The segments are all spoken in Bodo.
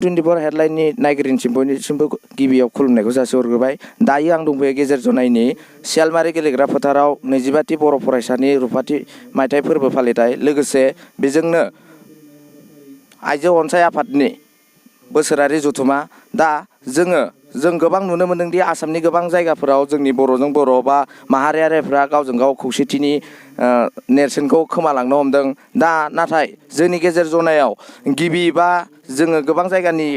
24 हेडलाइननि नायगिरिनिसिम बयनिसिमबो गिबियाव खुलुमनायखौ जासिहरग्रोबाय। दायो आं दंफैयो गेजेर जनायनि सियालमारि गेलेग्रा फोथाराव 25थि बर' फरायसानि रुफाथि मायथाइ फोरबो फालिथाय, लोगोसे बेजोंनो आइजो अनसाय आफादनि बोसोरारि जथुमा। दा जों गोबां नुनो मोन्दोंदि आसामनि गोबां जायगाफोराव जोंनि बर'जों बर' बा माहारियारिफ्रा गावजों गाव खौसेथिनि नेरसोनखौ खोमालांनो हमदों। दा नाथाय जोंनि गेजेर जनायाव गिबि बा जोङो गोबां जायगानि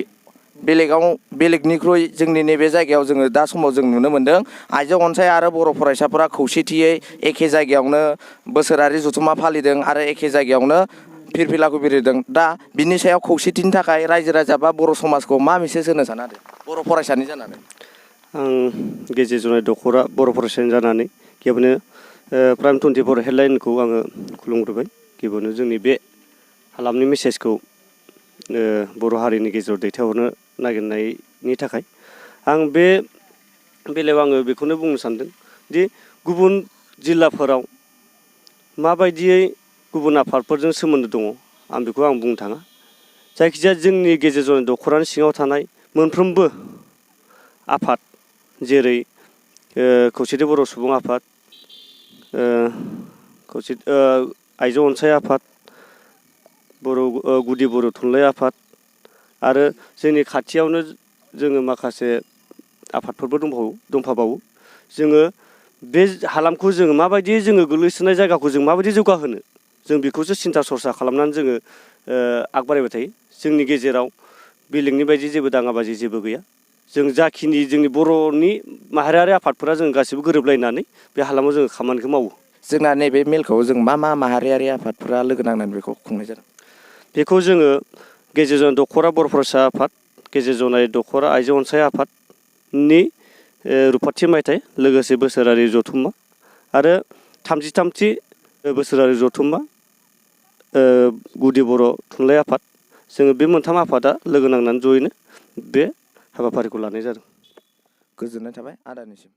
बेलेगनिख्रुइ जोंनि नैबे जायगायाव जोङो दा समाव जों नुनो मोन्दों आइजो अनसाय आरो बर' फरायसाफोरा खौसेथियै एखे जायगायावनो बोसोरारि जथुमा फालिदों आरो एखे जायगायावनो फिरफिलाखौ बिरहोदों। दा बिनि सायाव खौसेथिनि थाखाय रायजो राजा बा बर' समाजखौ मा मेसेज होनो सानादों बर' फरायसानि जानानै? आं गेजेर जनाय दख'रा बर' फरायसानि जानानै गिबियावनो प्राइम 24 हेडलाइनखौ आङो खुलुमग्रोबाय। गिबियावनो जोंनि बे हालामनि मेसेजखौ बर' हारिनि गेजेराव दैथायहरनो नागिरनायनि थाखाय आं बे बेलायाव आङो बेखौनो बुंनो सानदों दि गुबुन जिल्लाफोराव माबायदियै गुबुन आफादफोरजों सोमोन्दो दङ आं बेखौ बुंनो थाङा। जायखिजाया जोंनि गेजेर जनाय दख'रानि सिङाव थानाय मोनफ्रोमबो आफाद, जेरै खौसेथि बर' सुबुं आफाद, आइजो अनसाय आफाद, गुदि बर' थुनलाइ आफाद आरो जोंनि खाथियावनो जोङो माखासे आफादफोरबो दंफाबावो। जोङो बे हालामखौ जोङो माबायदि गोग्लैसोनाय जायगाखौ जों माबायदि जौगाहोनो जों बेखौसो सिन्था सरसा खालामनानै जोङो आगबारायबाय थायो। जोंनि गेजेराव बेलेगनि बायदि जेबो दाङाबाजि जेबो गैया। जों जाखिनि जोंनि बर'नि माहारियारि आफादफोरा जों गासैबो गोरोबलायनानै बे हालामाव जोङो खामानिखौ मावो। जोंना नैबे मेलखौ जों मा माहारियारि आफादफोरा लोगो नांनानै बेखौ खुंनाय जादों? बेखौ जोङो गेजेर जनाय दख'रा बर' फरायसा आफाद, गेजेर जनाय दख'रा आइजो अनसाय आफादनि रुफाथि मायथाइ, लोगोसे बोसोरारि जथुम्मा आरो 33थि बोसोरारि जथुम्मा गुदि बर' थुनलाइ आफाद, जोङो बे मोनथाम आफादा लोगो नांनानै जयैनो बे हाबाफारिखौ लानाय जादों। गोजोननाय थाबाय आदानिसिम।